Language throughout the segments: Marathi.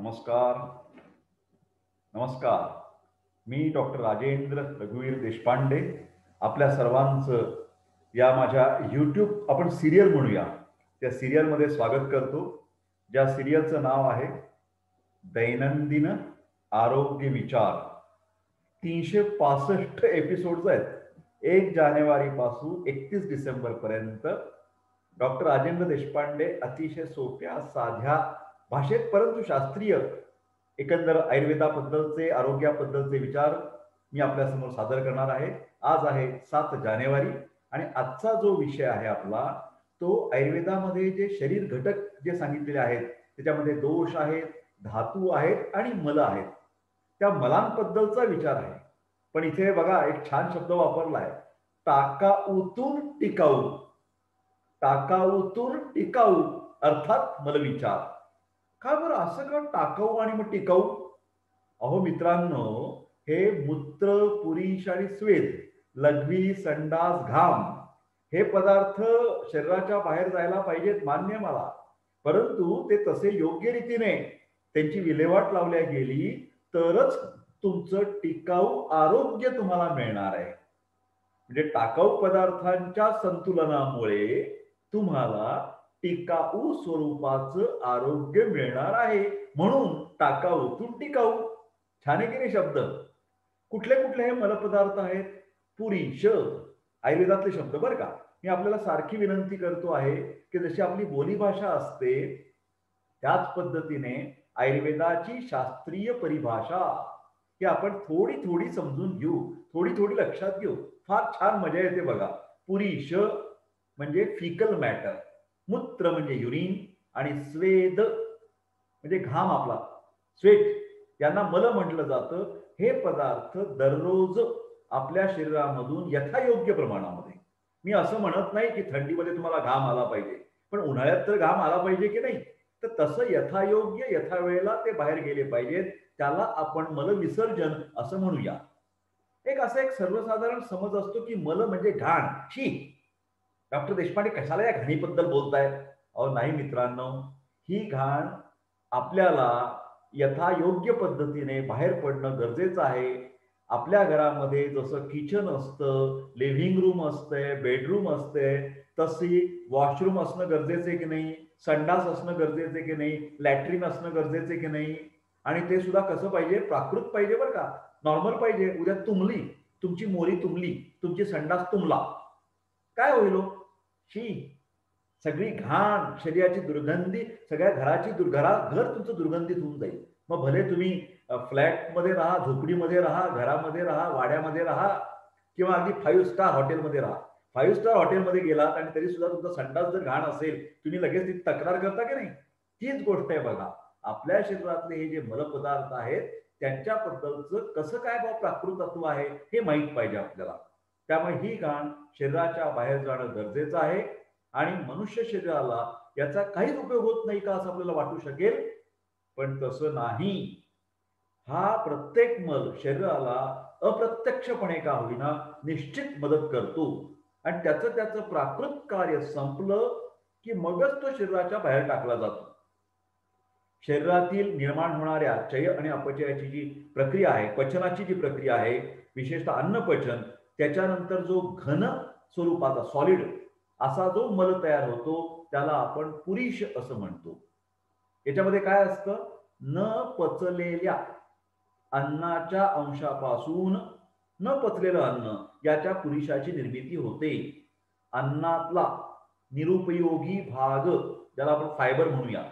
नमस्कार. नमस्कार. मी डॉक्टर राजेंद्र रघुवीर देशपांडे. आपल्या सर्वांचं या माझ्या यूट्यूब आपण सिरियल म्हणूया त्या सिरियलमध्ये स्वागत करतो. ज्या सिरियलचं नाव आहे दैनंदिन आरोग्य विचार. 365 एपिसोड्स आहेत. 1 जानेवारीपासून 31 डिसेंबरपर्यंत डॉक्टर राजेंद्र देशपांडे अतिशय सोप्या साध्या भाषेत परंतु शास्त्रीय एकंदर आयुर्वेदाबद्दलचे आरोग्याबद्दलचे विचार मी आपल्यासमोर सादर करणार आहे. आज आहे 7 जानेवारी आणि आजचा जो विषय आहे आपला तो आयुर्वेदामध्ये जे शरीर घटक जे सांगितलेले आहेत त्याच्यामध्ये दोष आहेत, धातू आहेत आणि मल आहेत. त्या मलांबद्दलचा विचार आहे. पण इथे बघा एक छान शब्द वापरला आहे, टाकाऊतून टिकाऊ. टाकाऊतून टिकाऊ अर्थात मलविचार. का बरं असं का टाकाऊ आणि मग टिकाऊ? अहो मित्रांनो, हे मूत्र, पुरीश आणि स्वेद, लघवी, संडास, घाम हे पदार्थ शरीराच्या बाहेर जायला पाहिजेत, मान्य मला. परंतु ते तसे योग्य रीतीने त्यांची विल्हेवाट लावल्या गेली तरच तुमचं टिकाऊ आरोग्य तुम्हाला मिळणार आहे. म्हणजे टाकाऊ पदार्थांच्या संतुलनामुळे तुम्हाला टिकाऊ स्वरूपाचं आरोग्य मिळणार आहे. म्हणून टाकाऊतून टिकाऊ. छान आहे की नाही शब्द? कुठले कुठले हे मलपदार्थ आहेत? पुरीश, आयुर्वेदातले शब्द बरं का. मी आपल्याला सारखी विनंती करतो आहे की जशी आपली बोलीभाषा असते त्याच पद्धतीने आयुर्वेदाची शास्त्रीय परिभाषा ही आपण थोडी थोडी समजून घेऊ, थोडी थोडी लक्षात घेऊ. फार छान मजा येते बघा. पुरीश म्हणजे फिकल मॅटर, मूत्र म्हणजे युरिन आणि स्वेद म्हणजे घाम आपला, स्वेट, यांना मल म्हटलं जातं. हे पदार्थ दररोज आपल्या शरीरामधून यथायोग्य प्रमाणामध्ये, मी असं म्हणत नाही की थंडीमध्ये तुम्हाला घाम आला पाहिजे पण उन्हाळ्यात तर घाम आला पाहिजे की नाही, तर तसं यथायोग्य यथावेळेला ते बाहेर गेले पाहिजेत. त्याला आपण मलविसर्जन असं म्हणूया. एक सर्वसाधारण समज असतो की मल म्हणजे घाण, शी. डॉक्टर देशपांडे कशाला या घाणीबद्दल बोलताय? अहो नाही मित्रांनो, ही घाण आपल्याला यथायोग्य पद्धतीने बाहेर पडणं गरजेचं आहे. आपल्या घरामध्ये जसं किचन असतं, लिव्हिंग रूम असते, बेडरूम असते, तशी वॉशरूम असणं गरजेचं आहे की नाही, संडास असणं गरजेचं आहे की नाही, लॅट्रिन असणं गरजेचं आहे की नाही. आणि ते सुद्धा कसं पाहिजे? प्राकृत पाहिजे बरं का, नॉर्मल पाहिजे. उद्या तुंबली, तुमची मोरी तुंबली, तुमची संडास तुंबला, काय होईल? शी, सगळी घाण, शरीराची दुर्गंधी, सगळ्या घराची घर तुमचं दुर्गंधीत होऊन जाईल. मग भले तुम्ही फ्लॅटमध्ये राहा, झोपडीमध्ये राहा, घरामध्ये राहा, वाड्यामध्ये राहा किंवा अगदी 5 स्टार हॉटेलमध्ये राहा. 5 स्टार हॉटेलमध्ये गेलात आणि तरी सुद्धा तुमचा संडास जर घाण असेल, तुम्ही लगेच ती तक्रार करता की नाही? तीच गोष्ट आहे बघा. आपल्या शरीरातले हे जे मलपदार्थ आहेत त्यांच्याबद्दलचं कसं काय प्राकृत तत्व आहे हे माहीत पाहिजे आपल्याला. त्यामुळे ही घाण शरीराच्या बाहेर जाणं गरजेचं आहे. आणि मनुष्य शरीराला याचा काहीच उपयोग होत नाही का असं आपल्याला वाटू शकेल, पण तसं नाही. हा प्रत्येक मल शरीराला अप्रत्यक्षपणे का होईना निश्चित मदत करतो आणि त्याचं प्राकृत कार्य संपलं की मगच तो शरीराच्या बाहेर टाकला जातो. शरीरातील निर्माण होणाऱ्या चय आणि अपचयाची जी प्रक्रिया आहे, पचनाची जी प्रक्रिया आहे, विशेषतः अन्नपचन, त्याच्यानंतर जो घन स्वरूपाचा सॉलिड असा जो मल तयार होतो त्याला आपण पुरीश असं म्हणतो. याच्यामध्ये काय असतं? न पचलेल्या अन्नाच्या अंशापासून न पचलेलं अन्न याच्या पुरीशाची निर्मिती होते. अन्नातला निरुपयोगी भाग, ज्याला आपण फायबर म्हणूया,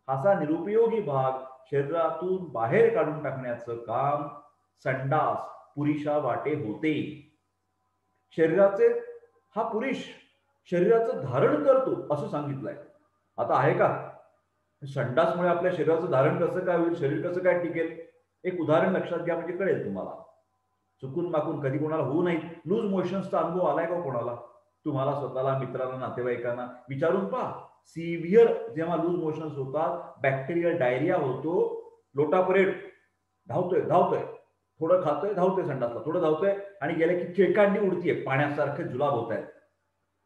असा निरुपयोगी भाग शरीरातून बाहेर काढून टाकण्याचं काम संडास पुरीशा वाटे होते. शरीराचे हा पुरीश शरीराचं धारण करतो असं सांगितलंय. आता आहे का? संडासमुळे आपल्या शरीराचं धारण कसं काय होईल? शरीर कसं काय टिकेल? एक उदाहरण लक्षात घ्या म्हणजे कळेल तुम्हाला. चुकून माकून कधी कोणाला होऊ नये, लूज मोशन्सचा अनुभव आलाय का कोणाला? तुम्हाला स्वतःला, मित्रांना, नातेवाईकांना विचारून पहा. सिव्हिअर जेव्हा लूज मोशन्स होतात, बॅक्टेरियल डायरिया होतो, लोटा परेड, धावतोय धावतोय, थोडं खातोय, धावतोय संडासला, थोडं धावतोय आणि गेल्या की चिळकांडी उडतीये, पाण्यासारखे जुलाब होत आहेत.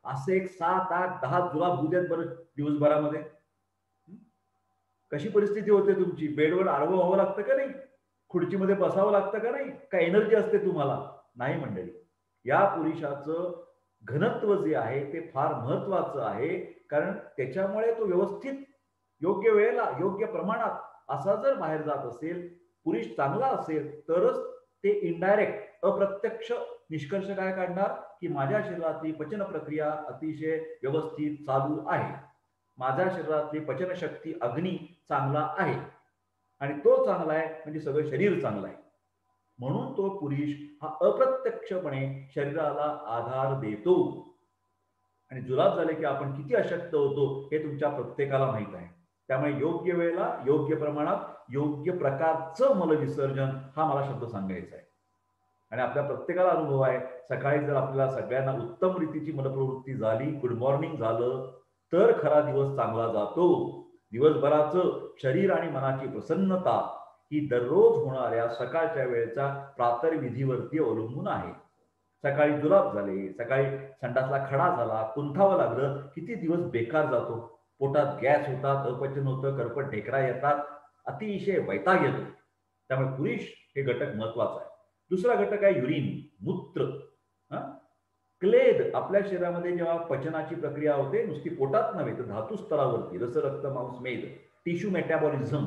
असे एक 7, 8, 10 जुलाब होऊ देत बरं दिवसभरामध्ये. कशी परिस्थिती होते तुमची? बेडवर आडवं व्हावं लागतं का नाही? खुर्चीमध्ये बसावं लागतं का नाही? का एनर्जी असते तुम्हाला? नाही मंडळी. या पुरुषाचं घनत्व जे आहे ते फार महत्वाचं आहे. कारण त्याच्यामुळे तो व्यवस्थित योग्य वेळेला, योग्य प्रमाणात असा जर बाहेर जात असेल, पुरुष चांगला असेल, तरच ते इनडायरेक्ट अप्रत्यक्ष निष्कर्ष काय काढणार, की माझ्या शरीरातली पचन प्रक्रिया अतिशय व्यवस्थित चालू आहे. माझ्या शरीरातली पचनशक्ती अग्नी चांगला आहे आणि तो चांगला आहे म्हणजे सगळं शरीर चांगलं आहे. म्हणून तो पुरुष हा अप्रत्यक्षपणे शरीराला आधार देतो. आणि जुलाब झाले की आपण किती अशक्त होतो हे तुमच्या प्रत्येकाला माहित आहे. त्यामुळे योग्य वेळेला, योग्य प्रमाणात, योग्य प्रकारचं मलविसर्जन हा मला शब्द सांगायचा आहे. आणि आपल्या प्रत्येकाला अनुभव आहे, सकाळी जर आपल्याला सगळ्यांना उत्तम रीतीची मनप्रवृत्ती झाली, गुड मॉर्निंग झालं, तर खरा दिवस चांगला जातो. दिवसभराचं शरीर आणि मनाची प्रसन्नता ही दररोज होणाऱ्या सकाळच्या वेळेचा प्रातर्विधीवरती अवलंबून आहे. सकाळी जुलाब झाले, सकाळी संडासला खडा झाला, कुंठावं लागलं, किती दिवस बेकार जातो. पोटात गॅस होतात, अपचन होतं, करपट ढेकरा येतात, अतिशय वैताग येतो. त्यामुळे पुरुष हे घटक महत्वाचा आहे. दुसरा घटक आहे युरिन, मूत्र. क्लेद आपल्या शरीरामध्ये जेव्हा पचनाची प्रक्रिया होते, नुसती पोटात नव्हे तर धातू स्तरावरती, रस, रक्त, मांस, मेद, टिश्यू मेटाबॉलिझम,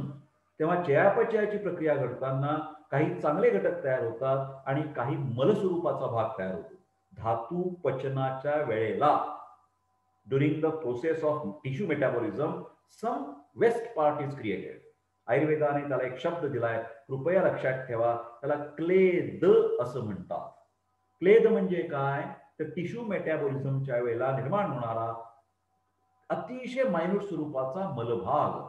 तेव्हा चयापचयाची प्रक्रिया घडताना काही चांगले घटक तयार होतात आणि काही मलस्वरूपाचा भाग तयार होतो. धातू पचनाच्या वेळेला during the process of tissue metabolism some waste part is created. आयुर्वेदाने त्याला एक शब्द दिलाय, कृपया लक्षात ठेवा, त्याला क्लेद असं म्हणतात. क्लेद म्हणजे काय? तर टिश्यू मेटाबॉलिझमच्या वेळेला निर्माण होणारा अतिशय मायन्यूट स्वरूपाचा मलभाग.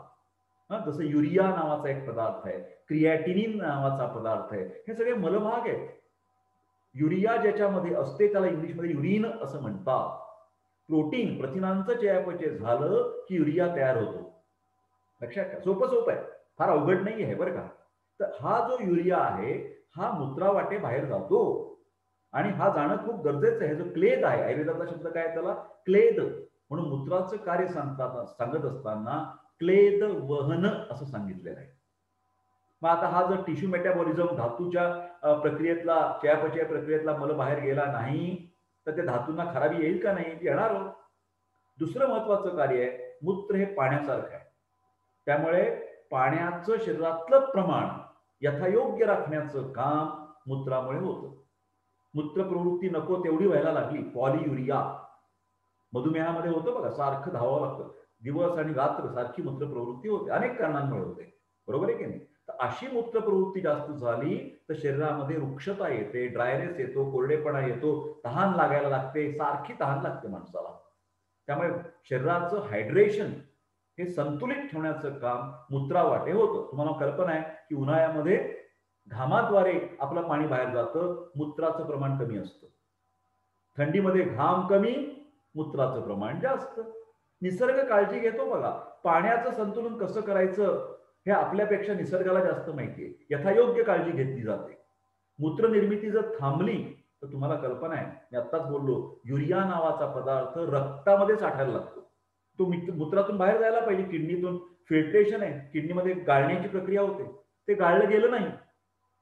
जसं युरिया नावाचा एक पदार्थ आहे, क्रिएटिनिन नावाचा पदार्थ आहे, हे सगळे मलभाग आहेत. युरिया ज्याच्यामध्ये असते त्याला इंग्लिशमध्ये युरिन असं म्हणतात. प्रोटीन, प्रथिनांचं चयापचय झालं की युरिया तयार होतो. लक्षात घ्या, सोपं सोपं आहे, फार अवघड नाही आहे बरं का. तर हा जो युरिया आहे हा मूत्रावाटे बाहेर जातो आणि हा जाणं खूप गरजेचं आहे. जो क्लेद आहे, आयुर्वेदाचा शब्द काय त्याला? क्लेद. म्हणून मूत्राचं कार्य सांगत असताना क्लेद वहन असं सांगितलेलं आहे. मग आता हा जर टिश्यू मेटाबॉलिझम धातूच्या प्रक्रियेतला, चयापचय प्रक्रियेतला मल बाहेर गेला नाही तर त्या धातूंना खराबी येईल का? नाही येणार. दुसरं महत्वाचं कार्य आहे, मूत्र हे पाण्यासारखं आहे. त्यामुळे पाण्याचं शरीरातलं प्रमाण यथायोग्य राखण्याचं काम मूत्रामुळे होतं. मूत्र प्रवृत्ती नको तेवढी व्हायला लागली, पॉलियुरिया, मधुमेहामध्ये होतं बघा, सारखं धावावं लागतं, दिवस आणि रात्र सारखी मूत्र प्रवृत्ती होते, अनेक कारणांमुळे होते, बरोबर आहे की नाही? तर अशी मूत्र प्रवृत्ती जास्त झाली तर शरीरामध्ये रुक्षता येते, ड्रायनेस येतो, कोरडेपणा येतो, तहान लागायला लागते, सारखी तहान लागते माणसाला. त्यामुळे शरीराचं हायड्रेशन हे संतुलित ठेवण्याचं काम मूत्रावाटे होतं. तुम्हाला कल्पना आहे की उन्हाळ्यामध्ये घामाद्वारे आपलं पाणी बाहेर जातं, मूत्राचं प्रमाण कमी असतं. थंडीमध्ये घाम कमी, मूत्राचं प्रमाण जास्त. निसर्ग काळजी घेतो बघा, पाण्याचं संतुलन कसं करायचं हे आपल्यापेक्षा निसर्गाला जास्त माहिती आहे. यथायोग्य काळजी घेतली जाते. मूत्रनिर्मिती जर थांबली तर तुम्हाला कल्पना आहे, मी आत्ताच बोललो, युरिया नावाचा पदार्थ रक्तामध्ये साठायला लागतो. तो मूत्रातून बाहेर जायला पाहिजे, किडनीतून फिल्ट्रेशन आहे, किडनीमध्ये गाळण्याची प्रक्रिया होते, ते गाळलं गेलं नाही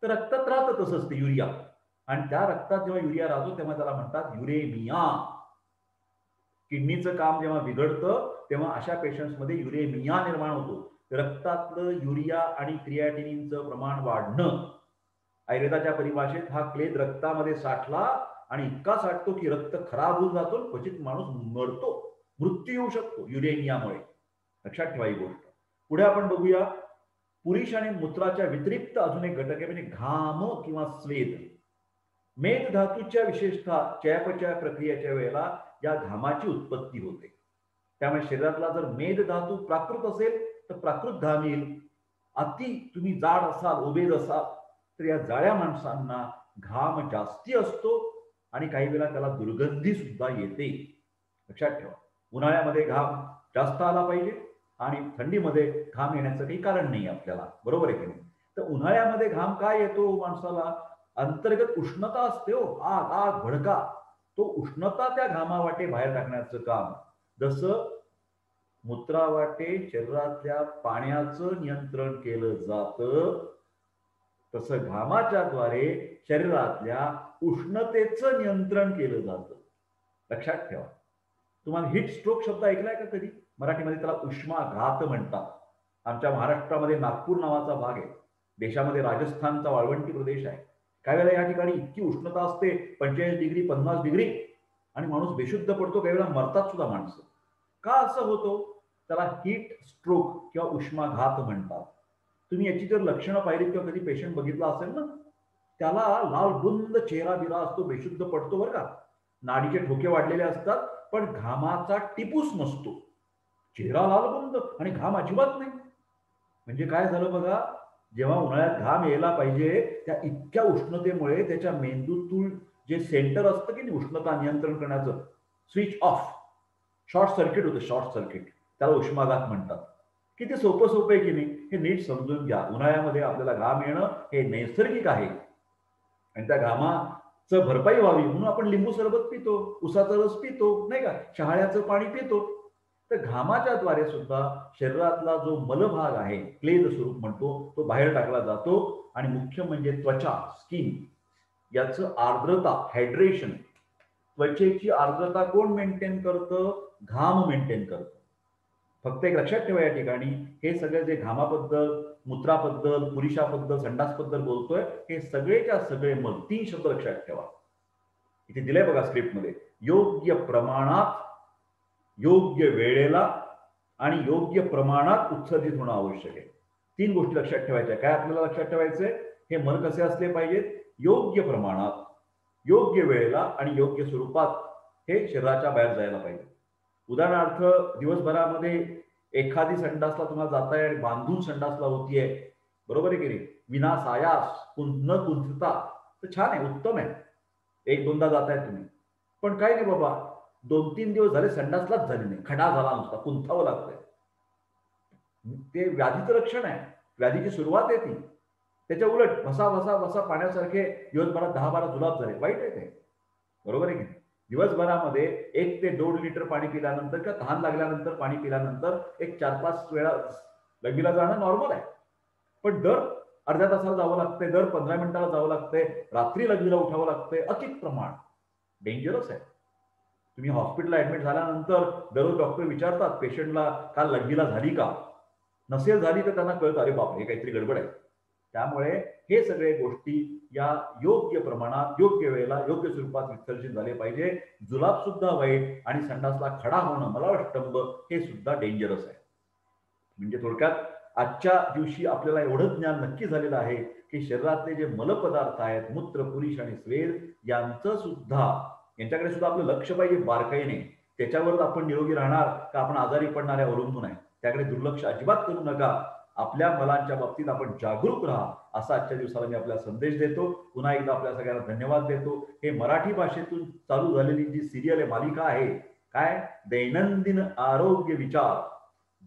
तर रक्तात राहतं तसंच ते युरिया. आणि त्या रक्तात जेव्हा युरिया राहतो तेव्हा त्याला म्हणतात युरेमिया. किडनीचं काम जेव्हा बिघडतं तेव्हा अशा पेशंट्समध्ये युरेमिया निर्माण होतो. रक्तातलं युरिया आणि क्रिएटिनिनचं प्रमाण वाढणं. आयुर्वेदाच्या परिभाषेत हा क्लेद रक्तामध्ये साठला आणि इतका साठतो की रक्त खराब होऊन जातो, क्वचित माणूस मरतो, मृत्यू येऊ शकतो युरेमियामुळे. लक्षात ठेवा ही गोष्ट. पुढे आपण बघूया, पुरुष आणि मूत्राच्या व्यतिरिक्त अजून एक घटक आहे म्हणजे घाम किंवा स्वेद. मेद धातूच्या विशेषतः चयापचय प्रक्रियेच्या वेळेला या घामाची उत्पत्ती होते. त्यामुळे शरीरातला जर मेद धातू प्राकृत असेल तर प्राकृत घाम येईल. अति तुम्ही जाड असाल, ओबेज असाल तर या जाड्या माणसांना घाम जास्ती असतो आणि काही वेळा त्याला दुर्गंधी सुद्धा येते. लक्षात ठेवा, उन्हाळ्यामध्ये घाम जास्त आला पाहिजे आणि थंडीमध्ये घाम येण्याचं काही कारण नाही आपल्याला, बरोबर आहे की नाही? तर उन्हाळ्यामध्ये घाम काय येतो माणसाला? अंतर्गत उष्णता असते हो, आग आग भडका, तो उष्णता त्या घामावाटे बाहेर टाकण्याचं काम. जसं मूत्रावाटे शरीरातल्या पाण्याचं नियंत्रण केलं जातं, तसं घामाच्या द्वारे शरीरातल्या उष्णतेचं नियंत्रण केलं जातं. लक्षात ठेवा. तुम्हाला हिट स्ट्रोक शब्द ऐकलाय का कधी? मराठीमध्ये त्याला उष्माघात म्हणतात. आमच्या महाराष्ट्रामध्ये नागपूर नावाचा भाग आहे. देशामध्ये राजस्थानचा वाळवंटी प्रदेश आहे. काही वेळेला या ठिकाणी इतकी उष्णता असते 45 डिग्री 50 डिग्री आणि माणूस बेशुद्ध पडतो. काही वेळेला मरतात सुद्धा माणसं. का असं होतो? त्याला हीट स्ट्रोक किंवा उष्माघात म्हणतात. तुम्ही याची जर लक्षणं पाहिली किंवा कधी पेशंट बघितला असेल ना, त्याला लाल बुंद चेहरा बिरा असतो, बेशुद्ध पडतो बरं का. नाडीचे ठोके वाढलेले असतात, पण घामाचा टिपूस नसतो. चेहरा लालबुंद आणि घाम अजिबात नाही. म्हणजे काय झालं बघा, जेव्हा उन्हाळ्यात घाम यायला पाहिजे त्या इतक्या उष्णतेमुळे त्याच्या मेंदूतून जे सेंटर असतं की उष्णता नियंत्रण करण्याचं, स्विच ऑफ, शॉर्ट सर्किट होतं. शॉर्ट सर्किट, त्याला उष्माघात म्हणतात. किती सोपं सोपं आहे की नाही? हे नीट समजून घ्या. उन्हाळ्यामध्ये आपल्याला घाम येणं हे नैसर्गिक आहे आणि त्या घामाचं भरपाई व्हावी म्हणून आपण लिंबू सरबत पितो, उसाचा रस पितो, नाही का, शहाळ्याचं पाणी पितो. तर घामाच्या द्वारे सुद्धा शरीरातला जो मलभाग आहे, क्लेद स्वरूप म्हणतो, तो बाहेर टाकला जातो. आणि मुख्य म्हणजे त्वचा, स्किन, याचं आर्द्रता, हायड्रेशन, त्वचेची आर्द्रता कोण मेंटेन करतं? घाम मेंटेन करतं. फक्त एक लक्षात ठेवा या ठिकाणी, हे सगळे जे घामाबद्दल, मूत्राबद्दल, पुरुषाबद्दल, संडासबद्दल बोलतोय, हे सगळेच्या सगळे मग 3 शब्द लक्षात ठेवा. इथे दिलंय बघा स्क्रिप्टमध्ये. योग्य प्रमाणात, योग्य वेळेला आणि योग्य प्रमाणात उत्सर्जित होणं आवश्यक आहे. 3 गोष्टी लक्षात ठेवायच्या. काय आपल्याला लक्षात ठेवायचंय? हे मल कसे असले पाहिजेत? योग्य प्रमाणात, योग्य वेळेला आणि योग्य स्वरूपात हे शरीराच्या बाहेर जायला पाहिजे. उदाहरणार्थ, दिवसभरामध्ये एखादी संडासला तुम्हाला जाताय आणि बांधून संडासला होतीये, बरोबर आहे की नाही, विनासायास, न कुंठता, तर छान आहे, उत्तम आहे. 1-2दा जाताय तुम्ही. पण काय नाही बाबा, 2-3 दिवस झाले संडासलाच झाली नाही, खडा झाला नुसता, कुंथावं लागतंय. ते व्याधीचं लक्षण आहे. व्याधीची सुरुवात आहे ती. त्याच्या उलट भसा भसा भसा पाण्यासारखे दिवसभरात 10-12 जुलाब झाले, वाईट आहे ते. बरोबर आहे की नाही? दिवसभरामध्ये 1 ते 1.5 लिटर पाणी पिल्यानंतर किंवा तहान लागल्यानंतर पाणी पिल्यानंतर एक 4-5 वेळा लघवीला जाणं नॉर्मल आहे. पण दर अर्ध्या तासाला जावं लागतंय, दर 15 मिनिटाला जावं लागतंय, रात्री लघवीला उठावं लागतंय, अतिच प्रमाण डेंजरस आहे. तुम्ही हॉस्पिटलला ऍडमिट झाल्यानंतर दररोज डॉक्टर विचारतात पेशंटला, काल लघवीला झाली का? नसेल झाली तर त्यांना कळतं, अरे बाप, हे काहीतरी गडबड आहे. त्यामुळे हे सगळे गोष्टी या योग्य प्रमाणात, योग्य वेळेला, योग्य स्वरूपात विसर्जित झाले पाहिजे. जुलाब सुद्धा वाईट आणि संडासला खडा होणं, मलावष्टंब, हे सुद्धा डेंजरस आहे. म्हणजे थोडक्यात आजच्या दिवशी आपल्याला एवढं ज्ञान नक्की झालेलं आहे की शरीरातले जे मलपदार्थ आहेत, मूत्र, पुरुष आणि स्वेद, यांचं सुद्धा, यांच्याकडे सुद्धा आपलं लक्ष पाहिजे बारकाईने. त्याच्यावरच आपण निरोगी राहणार का आपण आजारी पडणार आहे अवलंबून आहे. त्याकडे दुर्लक्ष अजिबात करू नका. आपल्या मलांच्या बाबतीत आपण जागरूक राहा, असा आजच्या दिवसाला मी आपल्याला संदेश देतो. पुन्हा एकदा आपल्या सगळ्यांना धन्यवाद देतो. हे मराठी भाषेतून चालू झालेली जी सिरियल आहे, मालिका आहे, काय, दैनंदिन आरोग्य विचार,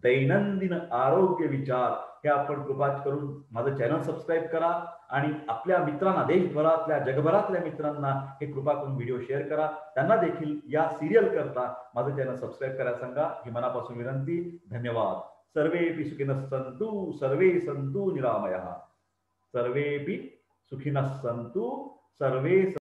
दैनंदिन आरोग्य विचार, हे आपण कृपा करून माझं चॅनल सबस्क्राईब करा आणि आपल्या मित्रांना, देशभरातल्या, जगभरातल्या मित्रांना हे कृपा करून व्हिडिओ शेअर करा. त्यांना देखील या सिरियल करता माझं चॅनल सबस्क्राईब करायला सांगा, ही मनापासून विनंती. धन्यवाद. सर्वेपि सुखिनः सन्तु, सर्वे सन्तु निरामयाः. सर्वेपि सुखिनः सन्तु, सर्वे